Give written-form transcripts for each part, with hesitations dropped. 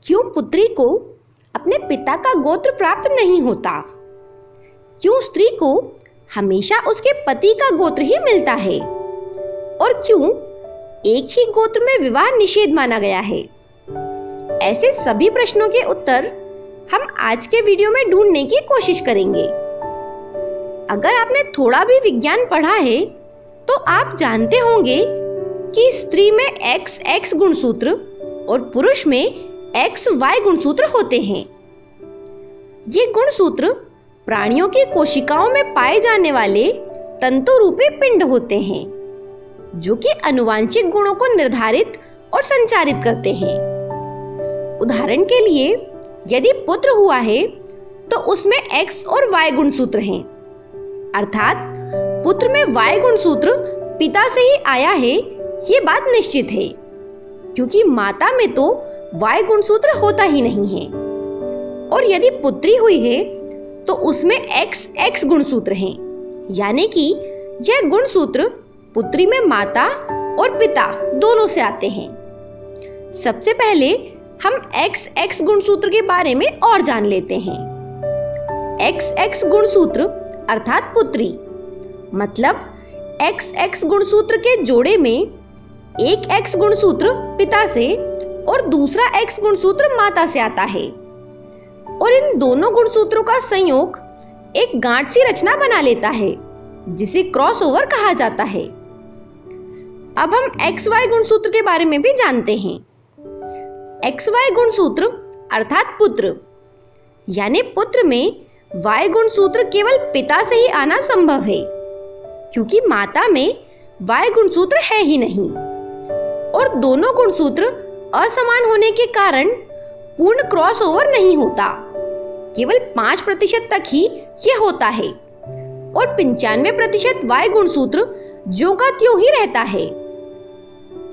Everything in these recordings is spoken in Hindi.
क्यों पुत्री को अपने पिता का गोत्र प्राप्त नहीं होता? क्यों स्त्री को हमेशा उसके पति का गोत्र ही मिलता है? और क्यों एक ही गोत्र में विवाह निषेध माना गया है? ऐसे सभी प्रश्नों के उत्तर हम आज के वीडियो में ढूंढने की कोशिश करेंगे। अगर आपने थोड़ा भी विज्ञान पढ़ा है तो आप जानते होंगे कि स्त्री में XX गुणसूत्र और पुरुष में XY गुणसूत्र होते हैं। ये गुणसूत्र प्राणियों की कोशिकाओं में पाए जाने वाले तंतु रूपी पिंड होते हैं, जो कि आनुवंशिक गुणों को निर्धारित और संचारित करते हैं। उदाहरण के लिए, यदि पुत्र हुआ है तो उसमें X और Y गुणसूत्र हैं, अर्थात पुत्र में Y गुणसूत्र पिता से ही आया है, ये बात निश्चित है, क्योंकि माता में तो Y गुणसूत्र होता ही नहीं है। और यदि पुत्री हुई है तो उसमें XX गुणसूत्र हैं, यानी कि यह गुणसूत्र पुत्री में माता और पिता दोनों से आते हैं। सबसे पहले हम XX गुणसूत्र के बारे में और जान लेते हैं। XX गुणसूत्र अर्थात पुत्री, मतलब XX गुणसूत्र के जोड़े में एक X गुणसूत्र पिता से और दूसरा X गुणसूत्र माता से आता है, और इन दोनों गुणसूत्रों का संयोग एक गांठ सी रचना बना लेता है, जिसे क्रॉसओवर कहा जाता है। अब हम XY गुणसूत्र के बारे में भी जानते हैं। XY गुणसूत्र अर्थात पुत्र, यानी पुत्र में Y गुणसूत्र केवल पिता से ही आना संभव है, क्योंकि माता में Y गुणसूत्र है ही नहीं, और दोनों गुणसूत्र असमान होने के कारण पूर्ण क्रॉसओवर नहीं होता। केवल 5% तक ही यह होता है, और 95% Y गुणसूत्र ज्यों का त्यों ही रहता है।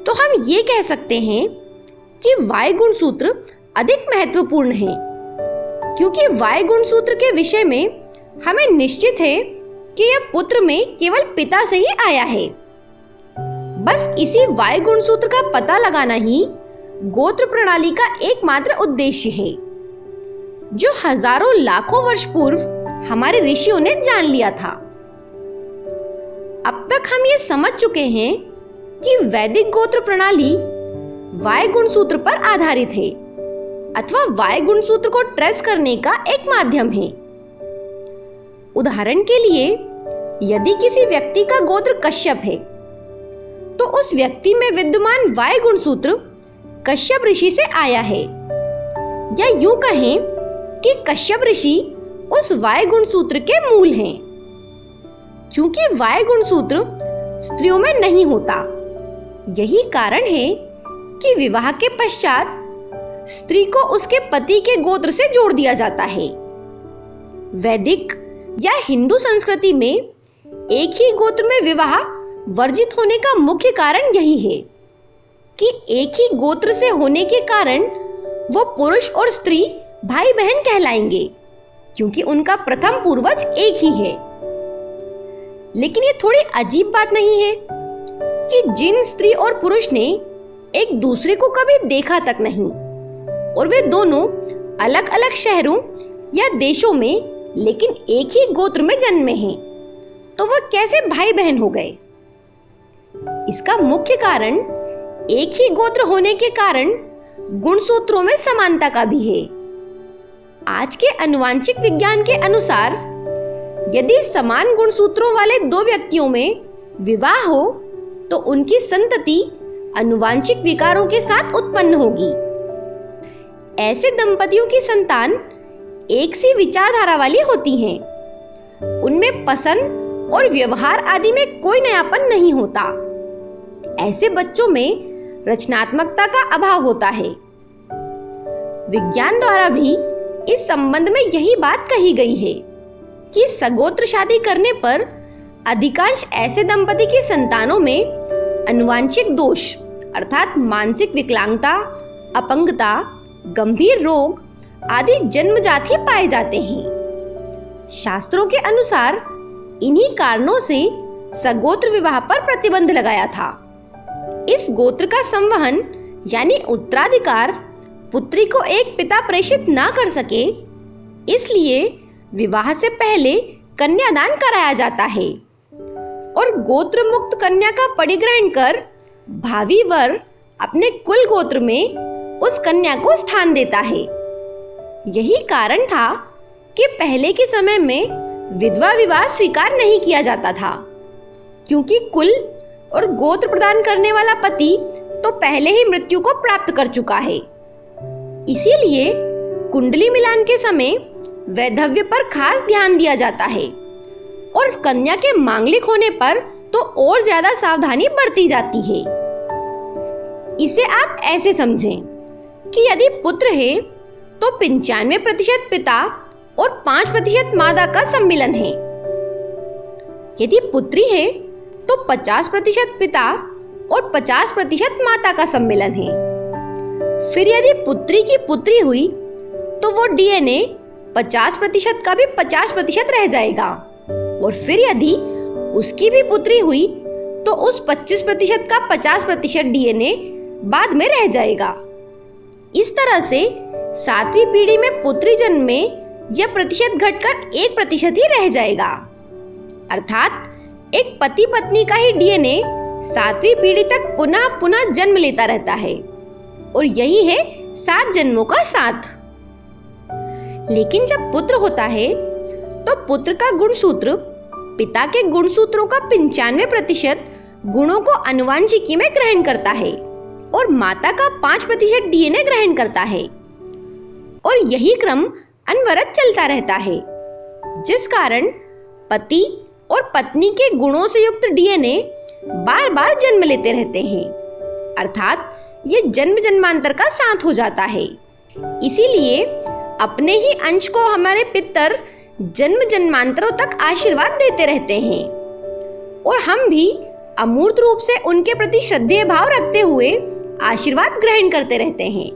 तो हम ये कह सकते हैं कि Y गुणसूत्र अधिक महत्वपूर्ण है, क्योंकि Y गुणसूत्र के विषय में हमें निश्चित है कि यह पुत्र में केवल पिता से ही आया है। बस इसी Y गुणसूत्र का पता लगाना ही गोत्र प्रणाली का एकमात्र उद्देश्य है, जो हजारों लाखों वर्ष पूर्व हमारे ऋषियों ने जान लिया था। अब तक हम ये समझ चुके हैं कि वैदिक गोत्र प्रणाली Y गुणसूत्र पर आधारित है, अथवा Y गुणसूत्र को ट्रेस करने का एक माध्यम है। उदाहरण के लिए, यदि किसी व्यक्ति का गोत्र कश्यप है तो उस व्यक्ति में विद्यमान Y गुणसूत्र कश्यप ऋषि से आया है, या यूं कहें कि कश्यप ऋषि उस Y गुणसूत्र के मूल हैं। चूंकि Y गुणसूत्र स्त्रियों में नहीं होता, यही कारण है कि विवाह के पश्चात स्त्री को उसके पति के गोत्र से जोड़ दिया जाता है। वैदिक या हिंदू संस्कृति में एक ही गोत्र में विवाह वर्जित होने का मुख्य कारण यही है कि एक ही गोत्र से होने के कारण वो पुरुष और स्त्री भाई बहन कहलाएंगे, क्योंकि उनका प्रथम पूर्वज एक ही है। लेकिन ये थोड़ी अजीब बात नहीं है कि जिन स्त्री और पुरुष ने एक दूसरे को कभी देखा तक नहीं, और वे दोनों अलग अलग शहरों या देशों में लेकिन एक ही गोत्र में जन्मे हैं, तो वह कैसे भाई बहन हो गए? इसका मुख्य कारण एक ही गोत्र होने के कारण गुणसूत्रों में समानता का भी है। आज के आनुवंशिक विज्ञान के अनुसार, यदि समान गुणसूत्रों वाले दो व्यक्तियों में विवाह हो तो उनकी संतति आनुवंशिक विकारों के साथ उत्पन्न होगी। ऐसे दंपतियों की संतान एक सी विचारधारा वाली होती हैं। उनमें पसंद और व्यवहार आदि में कोई नयापन नहीं होता। ऐसे बच्चों में रचनात्मकता का अभाव होता है। विज्ञान द्वारा भी इस संबंध में यही बात कही गई है कि सगोत्र शादी करने पर अधिकांश ऐसे दंपति की संतानों में आनुवंशिक दोष अर्थात मानसिक विकलांगता, अपंगता, गंभीर रोग आदि जन्मजात ही पाए जाते हैं। शास्त्रों के अनुसार इन्हीं कारणों से सगोत्र विवाह पर प्रतिबंध लगाया था। इस गोत्र का संवहन यानी उत्तराधिकार पुत्री को एक पिता प्रेषित ना कर सके, इसलिए विवाह से पहले कन्यादान कराया जाता है और गोत्र मुक्त कन्या का परिग्रहण कर भावी वर अपने कुल गोत्र में उस कन्या को स्थान देता है। यही कारण था कि पहले के समय में विधवा विवाह स्वीकार नहीं किया जाता था, क्योंकि कुल और गोत्र प्रदान करने वाला पति तो पहले ही मृत्यु को प्राप्त कर चुका है। इसीलिए कुंडली मिलान के समय वैधव्य पर खास ध्यान दिया जाता है और कन्या के मांगलिक होने पर तो और ज्यादा सावधानी बरती जाती है। इसे आप ऐसे समझें कि यदि पुत्र है तो 95% पिता और 5% माता का सम्मिलन है। यदि पुत्री है तो 50% पिता और 50% माता का सम्मिलन है। फिर यदि पुत्री की पुत्री हुई तो वो डीएनए 50% का भी 50% रह जाएगा, और फिर यदि उसकी भी पुत्री हुई तो उस 25% का 50% डीएनए बाद में रह जाएगा। इस तरह से 7वीं पीढ़ी में पुत्री जन्म में यह प्रतिशत घटकर 1% ही रह जाएगा। अर्थात एक पति पत्नी का ही डीएनए 7वीं पीढ़ी तक पुनः पुनः जन्म लेता रहता है, और यही है 7 जन्मों का साथ। लेकिन जब पुत्र होता है तो पुत्र का गुणसूत्र पिता के गुणसूत्रों का 95% गुणों को आनुवंशिकी में ग्रहण करता है और माता का 5% डीएनए ग्रहण करता है, और यही क्रम अनवरत चलता रहता है, जिस कारण पति और पत्नी के गुणों से युक्त डीएनए बार बार जन्म लेते रहते हैं। अर्थात ये जन्म जन्मांतर का साथ हो जाता है। इसीलिए अपने ही अंश को हमारे पितर जन्म जन्मांतरों तक आशीर्वाद देते रहते हैं, और हम भी अमूर्त रूप से उनके प्रति श्रद्धेय भाव रखते हुए आशीर्वाद ग्रहण करते रहते हैं।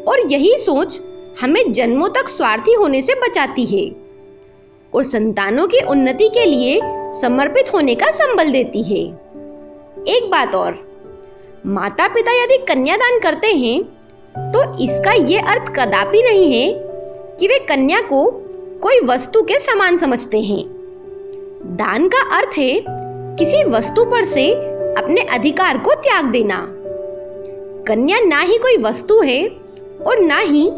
और यही सोच हमें जन्मों तक स्वार्थी होने से बचाती है और संतानों की उन्नति के लिए समर्पित होने का संबल देती है। एक बात और, माता पिता यदि कन्यादान करते हैं तो इसका यह अर्थ कदापि नहीं है कि वे कन्या को कोई वस्तु के समान समझते हैं। दान का अर्थ है किसी वस्तु पर से अपने अधिकार को त्याग देना। कन्या ना ही कोई वस्तु है और ना ही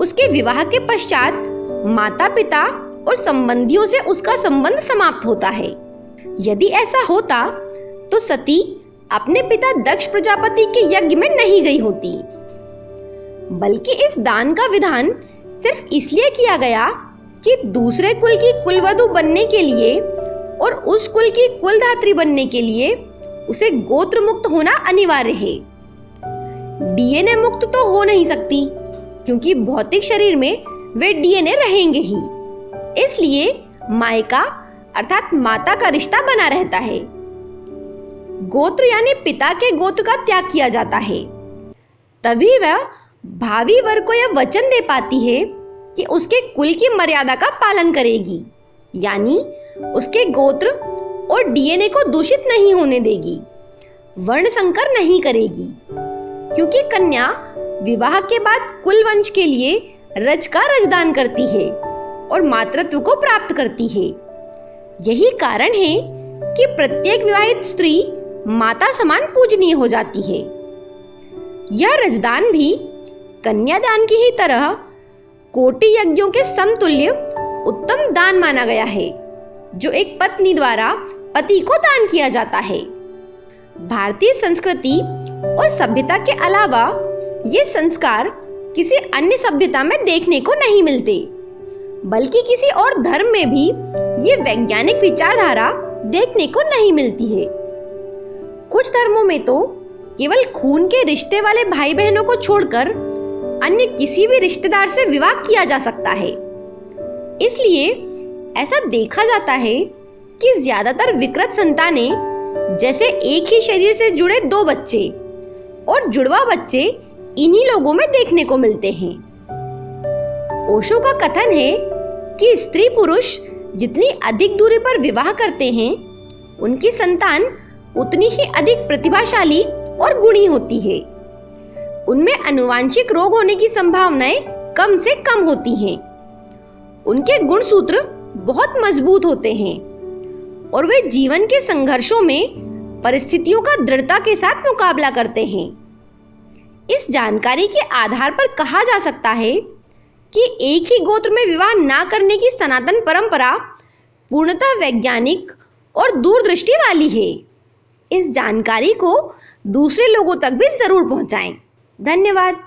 उसके विवाह के पश्चात माता पिता और संबंधियों से उसका संबंध समाप्त होता है। यदि ऐसा होता तो सती अपने पिता दक्ष प्रजापति के यज्ञ में नहीं गई होती, बल्कि इस दान का विधान सिर्फ इसलिए किया गया कि दूसरे कुल की कुलवधु बनने के लिए और उस कुल की कुलधात्री बनने के लिए उसे गोत्र मुक्त होना अनिवार्य है। डीएनए मुक्त तो हो नहीं सकती, क्योंकि भौतिक शरीर में वे डीएनए रहेंगे ही। इसलिए मायका अर्थात माता का रिश्ता बना रहता है। गोत्र यानी पिता के गोत्र का त्याग किया जाता है, तभी वह भावी वर को यह वचन दे पाती है कि उसके कुल की मर्यादा का पालन करेगी, यानी उसके गोत्र और डीएनए को दूषित नहीं होने देगी, वर्ण संकर नहीं करेगी, क्योंकि कन्या विवाह के बाद कुल वंश के लिए रज का रजदान करती है और मातृत्व को प्राप्त करती है। यही कारण है कि प्रत्येक विवाहित स्त्री माता समान पूजनीय हो जाती है। यह रजदान भी कन्यादान की ही तरह कोटि यज्ञों के समतुल्य उत्तम दान माना गया है, जो एक पत्नी द्वारा पति को दान किया जाता है। भारतीय संस्कृति और सभ्यता के अलावा ये संस्कार किसी अन्य सभ्यता में देखने को नहीं मिलते, बल्कि किसी और धर्म में भी ये वैज्ञानिक विचारधारा देखने को नहीं मिलती है। कुछ धर्मों में तो केवल खून के रिश्ते वाले भाई बहनों को छोड़कर अन्य किसी भी रिश्तेदार से विवाह किया जा सकता है। इसलिए ऐसा देखा जाता है कि ज्यादातर विकृत संतानें जैसे एक ही शरीर से जुड़े 2 बच्चे और जुड़वा बच्चे इन्हीं लोगों में देखने को मिलते हैं। ओशो का कथन है कि स्त्री पुरुष जितनी अधिक दूरी पर विवाह करते हैं, उनकी संतान उतनी ही अधिक प्रतिभाशाली और गुणी होती है। उनमें आनुवांशिक रोग होने की संभावनाएं कम से कम होती हैं। उनके गुणसूत्र बहुत मजबूत होते हैं और वे जीवन के संघर्षों में परिस्थितियों का दृढ़ता के साथ मुकाबला करते हैं। इस जानकारी के आधार पर कहा जा सकता है कि एक ही गोत्र में विवाह ना करने की सनातन परंपरा पूर्णतः वैज्ञानिक और दूरदृष्टि वाली है। इस जानकारी को दूसरे लोगों तक भी जरूर पहुंचाएं। धन्यवाद।